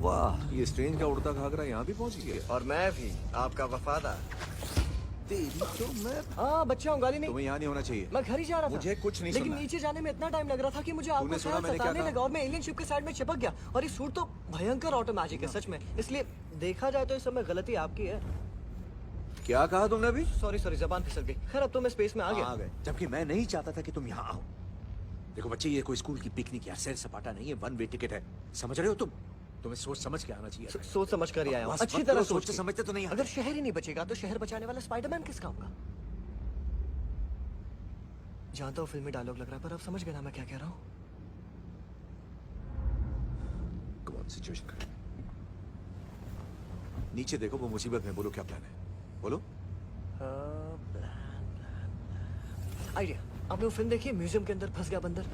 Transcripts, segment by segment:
वाह, ये स्ट्रेंज का उड़ता घाघरा यहाँ भी पहुँच गया। और मैं भी आपका वफादार। तेरी तो मैं। हाँ बच्चा हूँ, गाली नहीं। तुम्हें यहाँ नहीं होना चाहिए। मैं घर ही जा रहा था। मुझे कुछ नहीं लेकिन सुनना। नीचे जाने में इतना टाइम लग रहा था कि मुझे आपको तूने सुना शायद मैंने क्या सताने कहा? लगा और मैं एलियन शिप के साइड में चिपक गया। और ये सूट तो भयंकर ऑटो मैजिक है सच में। इसलिए देखा जाए तो इस समय गलती आपकी है। क्या कहा तुमने अभी? सॉरी जबान फिसल गई। खैर अब तो मैं स्पेस में आ गया। आ गए, जबकि मैं नहीं चाहता था कि तुम यहाँ आओ। देखो बच्चे, ये कोई स्कूल की पिकनिक या सैर सपाटा नहीं है, वन वे टिकट है। समझ रहे हो तुम? तुम्हें सोच समझ के आना चाहिए। सोच समझ कर ही आया हूँ। बस अच्छी मत तरह करो, सोच सोचते समझते तो नहीं आते। अगर शहर ही नहीं बचेगा तो शहर बचाने वाला स्पाइडरमैन किस काम का? जानता हूँ फिल्मी डायलॉग लग रहा है, पर अब समझ गए ना मैं क्या कह रहा हूँ। कौन सिचुएशन का? नीचे देखो, वो मुसीबत में। बोलो क्या प्लान है, बोलो। आइडिया। आपने वो फिल्म देखी है, म्यूजियम के अंदर फंस गया बंदर?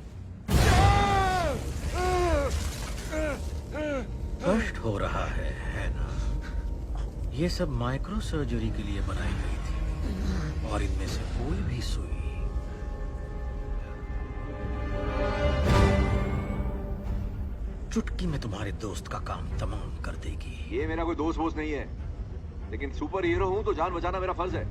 कष्ट हो रहा है ना? ये सब माइक्रो सर्जरी के लिए बनाई गई थी और इनमें से कोई भी सुई चुटकी में तुम्हारे दोस्त का काम तमाम कर देगी। ये मेरा कोई दोस्त वोस्त नहीं है, लेकिन सुपर हीरो हूँ तो जान बचाना मेरा फर्ज है।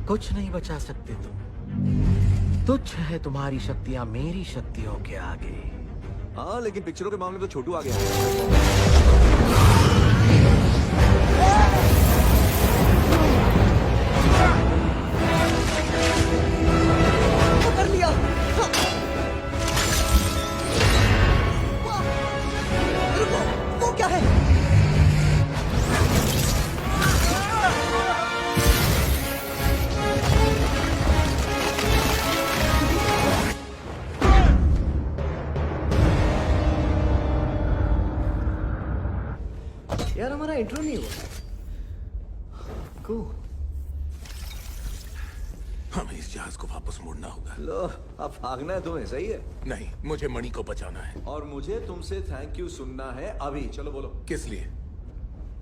कुछ नहीं बचा सकते तुम। तुच्छ है तुम्हारी शक्तियां मेरी शक्तियों के आगे। हाँ, लेकिन पिक्चरों के मामले में तो छोटू आ गया। कर लिया। रुको, वो क्या है? यार हमारा इंट्रो नहीं हुआ। Cool. हमें इस जहाज को वापस मुड़ना होगा। लो, अब भागना है तुम्हें, सही है। नहीं, मुझे मणि को बचाना है। और मुझे तुमसे थैंक यू सुनना है अभी। चलो बोलो। किस लिए?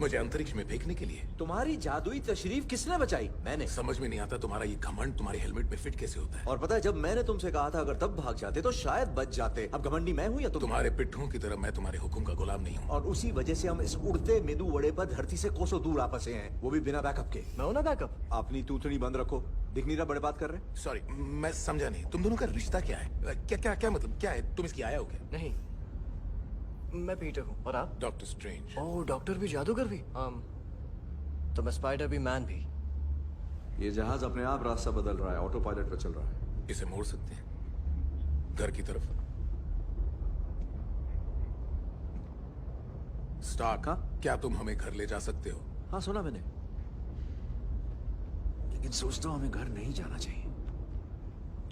मुझे अंतरिक्ष में फेंकने के लिए। तुम्हारी जादुई तशरीफ किसने बचाई? मैंने। समझ में नहीं आता तुम्हारा ये घमंड तुम्हारे हेलमेट में फिट कैसे होता है। और पता है, जब मैंने तुमसे कहा था अगर तब भाग जाते तो शायद बच जाते। अब घमंडी मैं हूँ या तुम? तुम्हारे पिट्ठों की तरह मैं तुम्हारे हुक्म का गुलाम नहीं हूँ। और उसी वजह से हम इस उड़ते मेदू वड़े पर धरती से कोसों दूर आपस से हैं, वो भी बिना बैकअप के। मैं हूं ना बैकअप। अपनी तूतड़ी बंद रखो। दिख नहीं रहा बड़े बात कर रहे? सॉरी, मैं समझा नहीं। तुम दोनों का रिश्ता क्या है? क्या क्या क्या मतलब क्या है? तुम इसकी आया हो क्या? नहीं, मैं पीटर हूँ। और आप? Doctor strange. ओह, डॉक्टर भी, जादूगर भी। तो मैं स्पाइडर भी, मैन भी। ये जहाज अपने आप रास्ता बदल रहा है, ऑटो पायलट पर चल रहा है। इसे मोड़ सकते हैं घर की तरफ। स्टार्क, क्या तुम हमें घर ले जा सकते हो? हाँ, सुना मैंने, लेकिन सोचता हूँ हमें घर नहीं जाना चाहिए।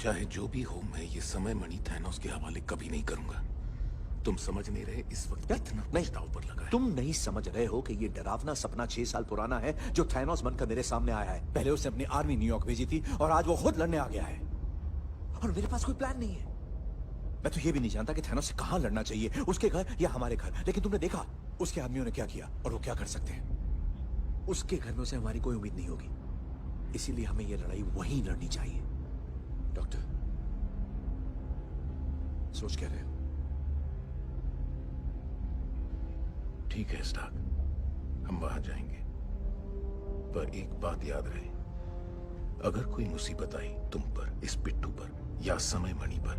चाहे जो भी हो, मैं ये समय मणि थैनोस के हवाले कभी नहीं करूंगा। तुम समझ नहीं रहे इस वक्त इतना नहीं, दांव पर लगा है। तुम नहीं समझ रहे हो कि ये डरावना सपना 6 साल पुराना है जो थैनोस बनकर मेरे सामने आया है। पहले उसने अपनी आर्मी न्यूयॉर्क भेजी थी और आज वो खुद लड़ने आ गया है। और मेरे पास कोई प्लान नहीं है। मैं तो ये भी नहीं जानता कि थैनोस से कहां लड़ना चाहिए, उसके घर या हमारे घर। लेकिन तुमने देखा उसके आदमियों ने क्या किया और वो क्या कर सकते हैं। उसके घर में उसे हमारी कोई उम्मीद नहीं होगी, इसीलिए हमें ये लड़ाई वहीं लड़नी चाहिए। डॉक्टर, सोच क्या रहे हो? ठीक है स्टार्क, हम वहां जाएंगे, पर एक बात याद रहे, अगर कोई मुसीबत आई तुम पर, इस पिट्ठू पर या समय मणि पर,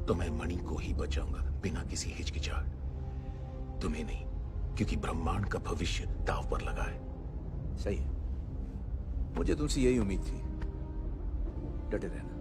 तो मैं मणि को ही बचाऊंगा बिना किसी हिचकिचाहट। तुम्हें नहीं, क्योंकि ब्रह्मांड का भविष्य दांव पर लगा है। सही है, मुझे तुमसे यही उम्मीद थी। डटे रहना।